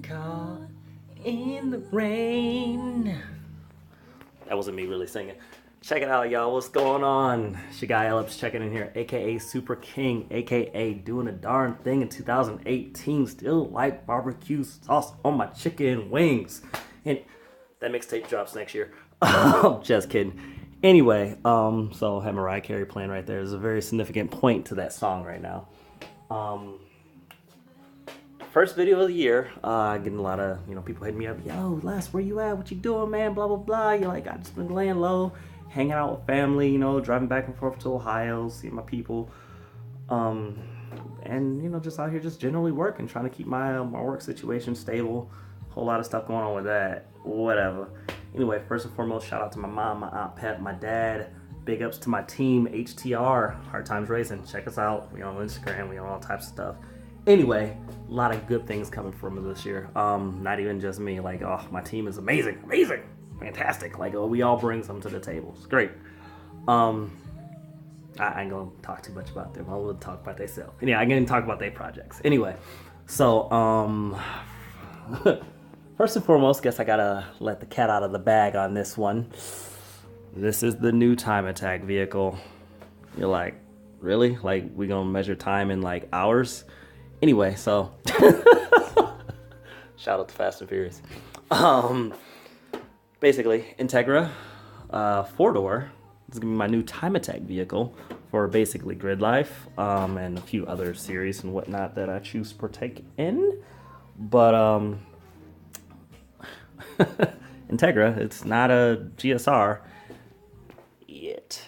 get caught in the rain. That wasn't me really singing. Check it out, y'all. What's going on? It's your guy Ellips checking in here, aka Supra King, aka doing a darn thing in 2018. Still like barbecue sauce on my chicken wings. And that mixtape drops next year. Just kidding. Anyway, so I have Mariah Carey playing right there. There's a very significant point to that song right now. First video of the year, getting a lot of, people hitting me up. Yo, Les, where you at? What you doing, man? Blah, blah, blah. You're like, I just been laying low, hanging out with family, driving back and forth to Ohio, seeing my people. And, just out here just generally working, trying to keep my work situation stable. Whole lot of stuff going on with that. Whatever. Anyway, first and foremost, shout out to my mom, my aunt Pep, my dad. Big ups to my team, HTR, Hard Times Racing. Check us out. We on Instagram. We on all types of stuff. Anyway, a lot of good things coming from this year. Not even just me. Like, my team is amazing, fantastic. Like, we all bring something to the table. It's great. I ain't gonna talk too much about them. I'll talk about themselves. Yeah, I'm gonna talk about their projects. Anyway, so first and foremost, guess I gotta let the cat out of the bag on this one. This is the new time attack vehicle. You're like, really? Like, we gonna measure time in like hours? Anyway, so shout out to Fast and Furious. Basically, Integra 4-door. This is gonna be my new time attack vehicle for basically grid life, and a few other series and whatnot that I choose to partake in. But Integra, it's not a GSR yet.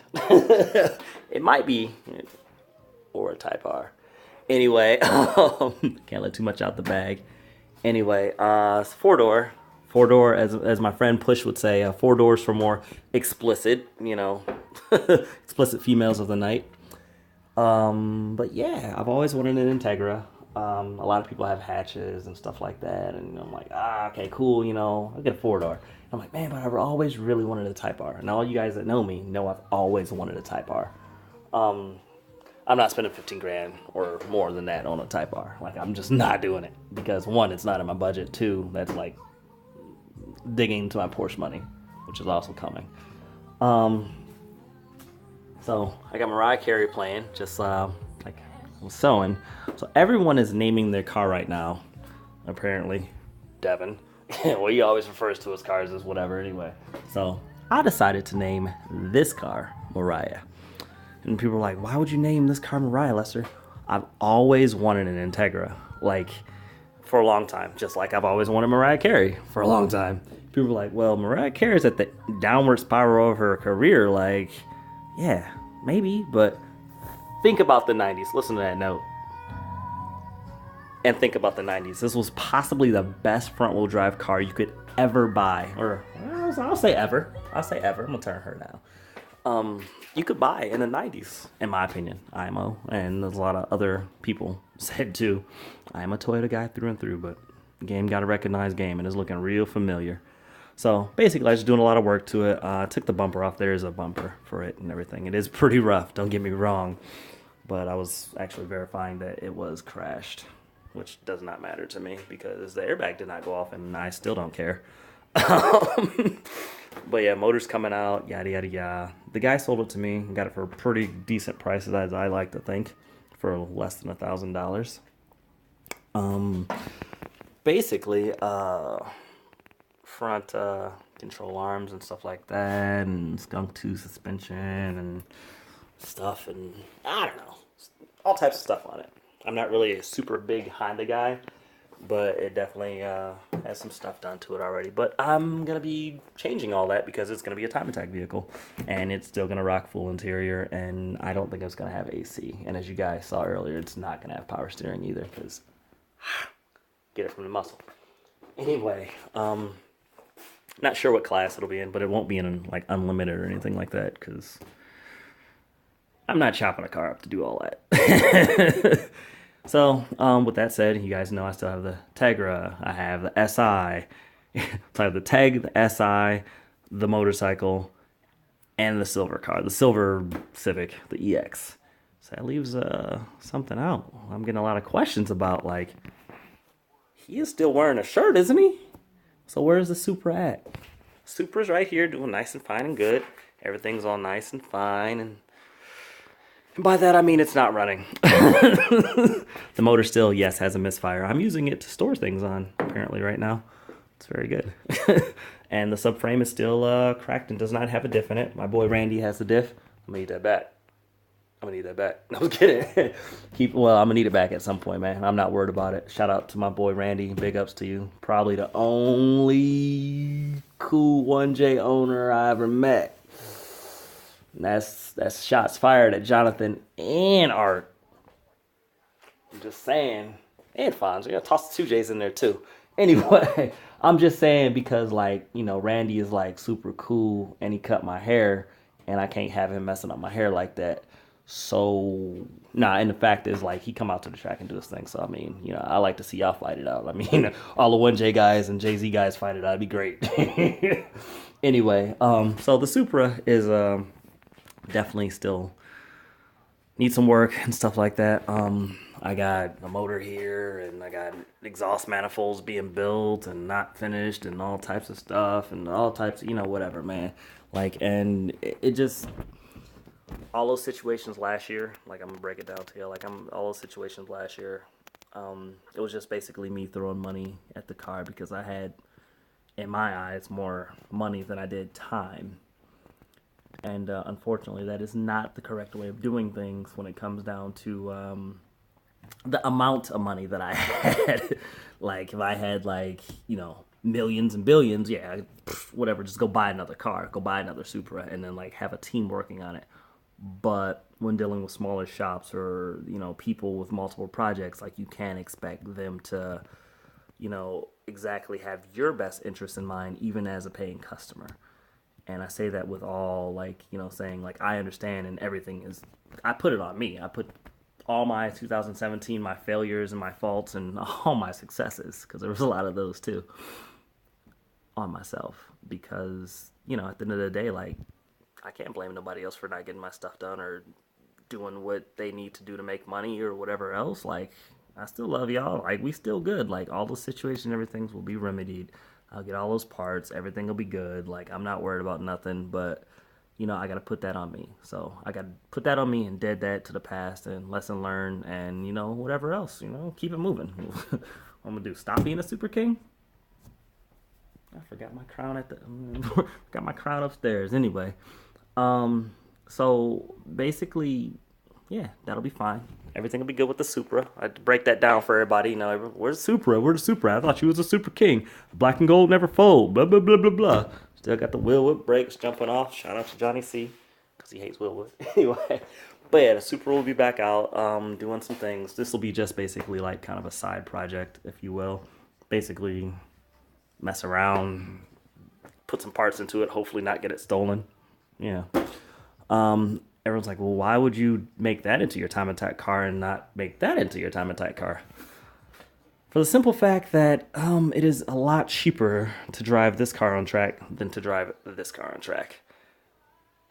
It might be, or a Type R. Anyway, can't let too much out the bag. Anyway, it's 4-door. 4-door, as my friend Push would say, 4 doors for more explicit, explicit females of the night. But yeah, I've always wanted an Integra. A lot of people have hatches and stuff like that, and I'm like, okay, cool, I'll get a 4-door. I'm like, man, but I've always really wanted a Type R. And all you guys that know me know I've always wanted a Type R. I'm not spending 15 grand or more than that on a Type R. Like, I'm just not doing it because 1, it's not in my budget. 2, that's like digging into my Porsche money, which is also coming. So I got Mariah Carey playing, just like I was sewing. So everyone is naming their car right now. Apparently, Devin. Well, he always refers to his cars as whatever anyway. So I decided to name this car Mariah. And people are like, why would you name this car Mariah, Lester? I've always wanted an Integra, like, for a long time. Just like I've always wanted Mariah Carey for a long time. People are like, well, Mariah Carey's at the downward spiral of her career. Like, yeah, maybe, but think about the 90s. Listen to that note. And think about the 90s. This was possibly the best front-wheel drive car you could ever buy. Or, I'll say ever. I'm going to turn her now. You could buy in the 90s, in my opinion. IMO, and there's a lot of other people said too. I'm a Toyota guy through and through, but game got to recognize game, and it's looking real familiar. So basically, I was doing a lot of work to it. I took the bumper off. There's a bumper for it and everything. It is pretty rough, don't get me wrong, but I was actually verifying that it was crashed, which does not matter to me because the airbag did not go off, and I still don't care. But yeah, motor's coming out, yada yada yada. The guy sold it to me, got it for pretty decent prices, as I like to think, for less than $1,000. Basically, front control arms and stuff like that, and skunk tooth suspension and stuff, and I don't know, all types of stuff on it. I'm not really a super big Honda guy, but it definitely has some stuff done to it already. But I'm going to be changing all that because it's going to be a time attack vehicle. And it's still going to rock full interior. And I don't think it's going to have AC. And as you guys saw earlier, it's not going to have power steering either because get it from the muscle. Anyway, not sure what class it'll be in, but it won't be in like unlimited or anything like that because I'm not chopping a car up to do all that. So, with that said, you guys know I still have the Tegra, I have the SI, so I have the Teg, the SI, the motorcycle, and the silver car, the silver Civic, the EX. So that leaves something out. I'm getting a lot of questions about, like, he is still wearing a shirt, isn't he? So where's the Supra at? Supra's right here doing nice and fine and good. Everything's all nice and fine. And by that, I mean it's not running. The motor still, yes, has a misfire. I'm using it to store things on, apparently, right now. It's very good. And the subframe is still cracked and does not have a diff in it. My boy Randy has the diff. I'm going to need that back. I'm gonna need that back. No, I was kidding. I'm gonna need it back at some point, man. I'm not worried about it. Shout out to my boy Randy. Big ups to you. Probably the only cool 1J owner I ever met. And that's shots fired at Jonathan and Art. I'm just saying. And Fonz. You gotta toss the 2Js in there too. Anyway, I'm just saying because Randy is like super cool and he cut my hair and I can't have him messing up my hair like that. So, and the fact is, he come out to the track and do his thing. So, I mean, I like to see y'all fight it out. I mean, all the 1J guys and Jay-Z guys fight it out. It'd be great. Anyway, so the Supra is definitely still needs some work and stuff like that. I got a motor here, and I got exhaust manifolds being built and not finished and all types of stuff and all types of, whatever, man. And it just... all those situations last year, I'm gonna break it down to you. All those situations last year, it was just basically me throwing money at the car because I had, in my eyes, more money than I did time. And unfortunately, that is not the correct way of doing things when it comes down to the amount of money that I had. If I had millions and billions, whatever, just go buy another car, go buy another Supra, and then have a team working on it. But when dealing with smaller shops or, people with multiple projects, you can't expect them to, exactly have your best interest in mind, even as a paying customer. And I say that with all, saying, I understand and everything is, I put it on me. I put all my 2017, my failures and my faults and all my successes, because there was a lot of those too, on myself. Because, at the end of the day, I can't blame nobody else for not getting my stuff done or doing what they need to do to make money or whatever else. I still love y'all. We still good. All those situations, everything will be remedied. I'll get all those parts. Everything will be good. I'm not worried about nothing, but, I got to put that on me. So I got to put that on me and dead that to the past and lesson learned and, whatever else, keep it moving. What I'm going to do, stop being a super king? I forgot my crown got my crown upstairs. Anyway. So basically, that'll be fine. Everything will be good with the Supra. I had to break that down for everybody. Where's the Supra? Where's the Supra? I thought she was a super king. Black and gold never fold. Blah, blah, blah, blah, blah. Still got the wheel whip brakes jumping off. Shout out to Johnny C. Because he hates wheel whip. Anyway. But the Supra will be back out, doing some things. This will be just basically kind of a side project, if you will. Basically, mess around, put some parts into it, hopefully not get it stolen. Yeah. Everyone's like, well, why would you make that into your time attack car and not make that into your time attack car? For the simple fact that it is a lot cheaper to drive this car on track than to drive this car on track.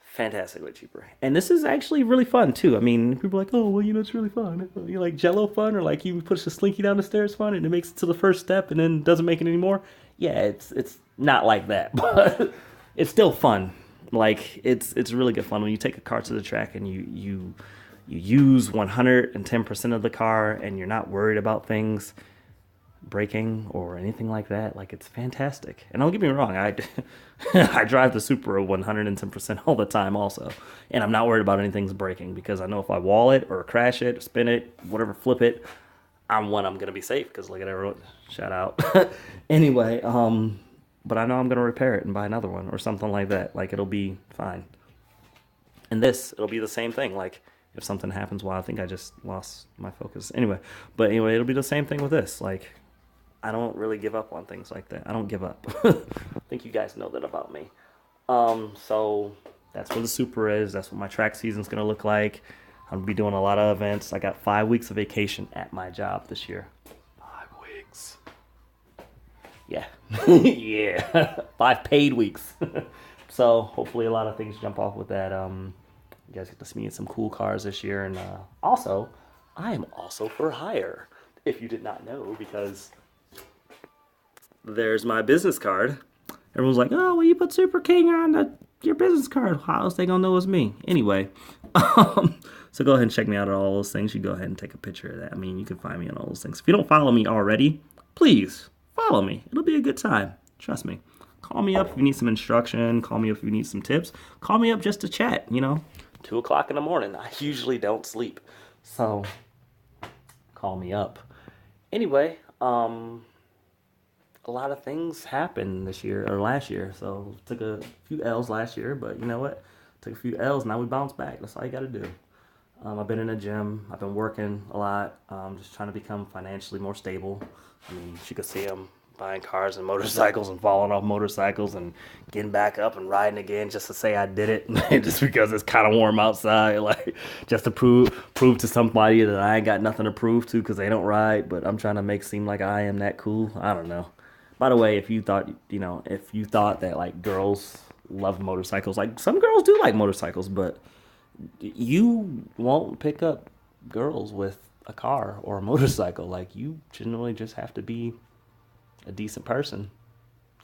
Fantastically cheaper. And this is actually really fun, too. I mean, people are like, oh, well, it's really fun. You like Jello fun? Or you push a slinky down the stairs fun and it makes it to the first step and then doesn't make it anymore? Yeah, it's not like that. But it's still fun. It's really good fun when you take a car to the track and you use 110% of the car and you're not worried about things breaking or anything like that. It's fantastic. And don't get me wrong, I drive the Supra 110% all the time also. And I'm not worried about anything's breaking because I know if I wall it or crash it, spin it, whatever, flip it, I'm going to be safe because look at everyone. Shout out. Anyway, but I know I'm going to repair it and buy another one or something like that. It'll be fine. And it'll be the same thing. If something happens, I think I just lost my focus. Anyway, it'll be the same thing with this. I don't really give up on things like that. I don't give up. I think you guys know that about me. So that's where the Supra is. That's what my track season's going to look like. I'm going to be doing a lot of events. I got 5 weeks of vacation at my job this year. 5 weeks. Yeah. Yeah. 5 paid weeks. So hopefully a lot of things jump off with that. You guys get to see me in some cool cars this year. And also, I am also for hire, if you did not know, because there's my business card. Everyone's like, oh, well, you put Super King on your business card. How else they gonna know it's me? Anyway, so go ahead and check me out on all those things. You go ahead and take a picture of that. I mean, you can find me on all those things. If you don't follow me already, please follow me. It'll be a good time. Trust me. Call me up if you need some instruction. Call me up if you need some tips. Call me up just to chat, 2 o'clock in the morning. I usually don't sleep. So, call me up. Anyway, a lot of things happened this year or last year. So took a few L's last year, but you know what? Took a few L's. Now we bounce back. That's all you got to do. I've been in the gym. I've been working a lot. Just trying to become financially more stable. I mean, you could see I'm buying cars and motorcycles and falling off motorcycles and getting back up and riding again just to say I did it, just because it's kind of warm outside, like just to prove to somebody that I ain't got nothing to prove to because they don't ride. But I'm trying to make it seem like I am that cool. I don't know. By the way, if you thought that like girls love motorcycles, like some girls do like motorcycles, but you won't pick up girls with a car or a motorcycle. Like, you generally just have to be a decent person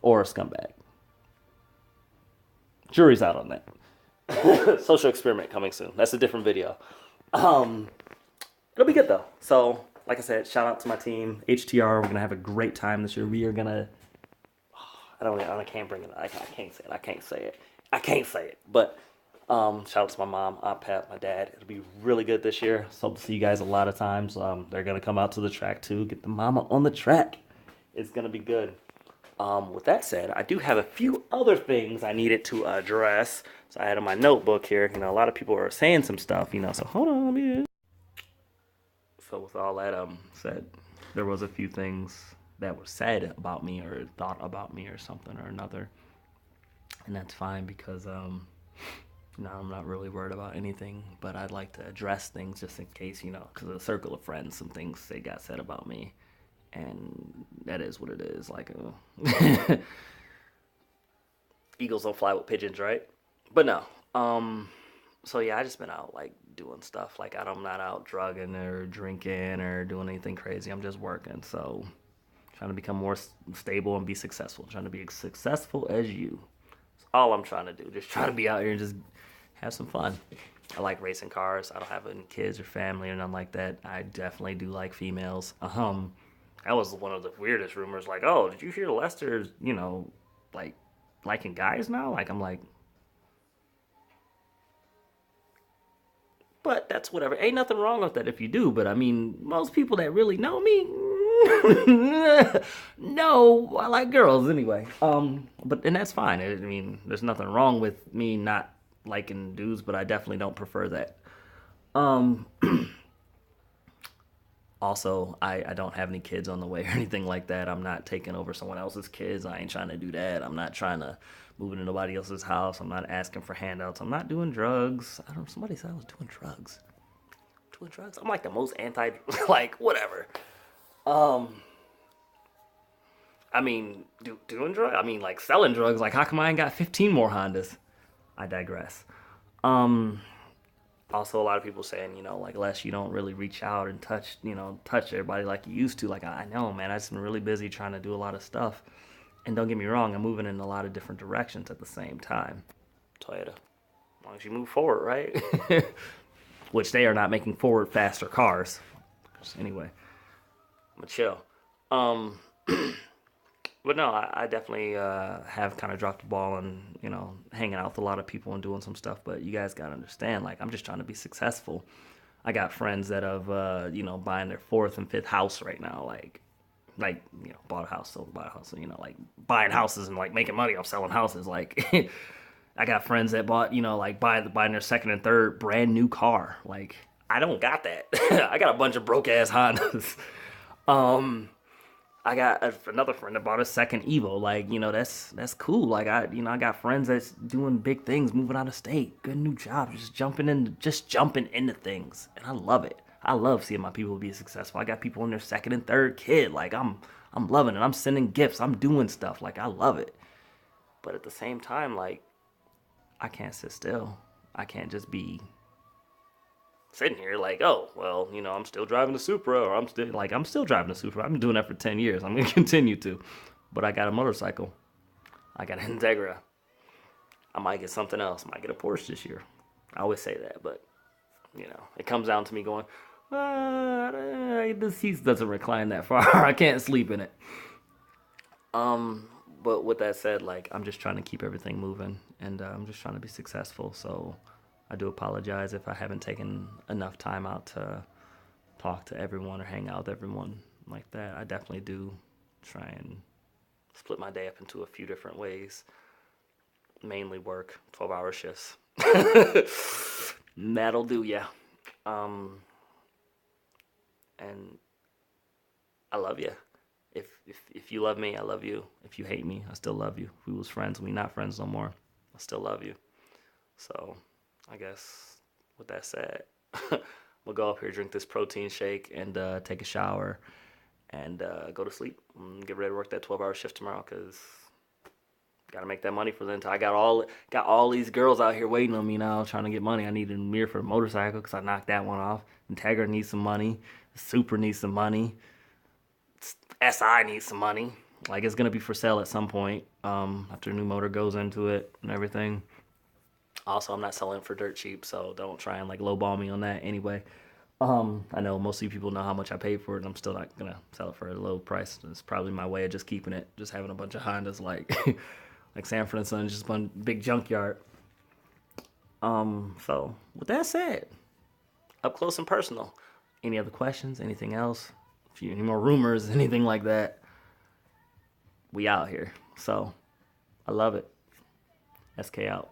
or a scumbag. Jury's out on that. Social experiment coming soon. That's a different video. It'll be good though. So, like I said, shout out to my team, HTR. We're gonna have a great time this year. We are gonna. I can't bring it. I can't say it. But shout out to my mom, Aunt Pat, my dad. It'll be really good this year. So hope to see you guys a lot of times. They're gonna come out to the track too. Get the mama on the track. It's gonna be good. With that said, I do have a few other things I needed to address. So I had in my notebook here. A lot of people are saying some stuff. So hold on, let me. So with all that said, there was a few things that were said about me or thought about me or something or another, and that's fine because I'm not really worried about anything, but I'd like to address things just in case, because of the circle of friends, some things they got said about me, and that is what it is. Like, eagles don't fly with pigeons, right? But no. So yeah, I just been out like doing stuff. Like, I'm not out drugging or drinking or doing anything crazy. I'm just working. So trying to become more stable and be successful. Trying to be as successful as you. That's all I'm trying to do. Just trying to be out here and just have some fun. I like racing cars. I don't have any kids or family or nothing like that. I definitely do like females. That was one of the weirdest rumors. Like, oh, did you hear Lester's, like liking guys now? Like, I'm like, but that's whatever. Ain't nothing wrong with that if you do. But I mean, most people that really know me, no, I like girls anyway. And that's fine. I mean, there's nothing wrong with me not liking dudes, but I definitely don't prefer that. Also, I don't have any kids on the way or anything like that. I'm not taking over someone else's kids. I ain't trying to do that. I'm not trying to move into nobody else's house. I'm not asking for handouts. I'm not doing drugs. Somebody said I was doing drugs. I'm like the most anti, like, whatever. I mean, doing drugs? I mean, like, selling drugs. Like, how come I ain't got 15 more Hondas? I digress. Also, a lot of people saying, like, Les, you don't really reach out and touch everybody like you used to. Like, I know, man, I've just been really busy trying to do a lot of stuff. And don't get me wrong, I'm moving in a lot of different directions at the same time. Toyota, as long as you move forward, right? Which they are not making forward faster cars. Anyway, I'm gonna chill. But no, I definitely have kind of dropped the ball and, hanging out with a lot of people and doing some stuff. But you guys got to understand, like, I'm just trying to be successful. I got friends that have, buying their 4th and 5th house right now. Like, bought a house, sold, bought a house. Like, buying houses and, like, making money off selling houses. Like, I got friends that bought, buying their 2nd and 3rd brand new car. Like, I don't got that. I got a bunch of broke-ass Hondas. I got another friend that bought a 2nd Evo. Like, that's cool. Like, I got friends that's doing big things, moving out of state, good new jobs, just jumping into things, and I love it. I love seeing my people be successful. I got people in their 2nd and 3rd kid. Like, I'm loving it. I'm sending gifts. I'm doing stuff. Like, I love it. But at the same time, like, I can't sit still. I can't just be sitting here like, oh, well, I'm still driving the Supra, or I'm still driving the Supra. I've been doing that for 10 years. I'm going to continue to. but I got a motorcycle. I got an Integra. I might get something else. I might get a Porsche this year. I always say that, but it comes down to me going, the seat doesn't recline that far. I can't sleep in it. But with that said, like, I'm just trying to keep everything moving, and I'm just trying to be successful. So I do apologize if I haven't taken enough time out to talk to everyone or hang out with everyone like that. I definitely do try and split my day up into a few different ways. Mainly work, 12-hour shifts. That'll do ya. And I love you. If you love me, I love you. If you hate me, I still love you. If we was friends, we not friends no more, I still love you. So I guess with that said, we'll go up here, drink this protein shake, and take a shower, and go to sleep. And get ready to work that 12-hour shift tomorrow, because gotta make that money for the entire. I got all these girls out here waiting on me now, trying to get money. I need a mirror for the motorcycle because I knocked that one off. Integra needs some money. Supra needs some money. SI needs some money. Like, it's gonna be for sale at some point after a new motor goes into it and everything. Also, I'm not selling it for dirt cheap, so don't try and like lowball me on that. Anyway, I know most of you people know how much I paid for it, and I'm still not gonna sell it for a low price. It's probably my way of just keeping it, just having a bunch of Hondas like like Sanford and Son, just one big junkyard. So with that said, up close and personal. Any other questions? Anything else? If you any more rumors, anything like that, we out here. So I love it. SK out.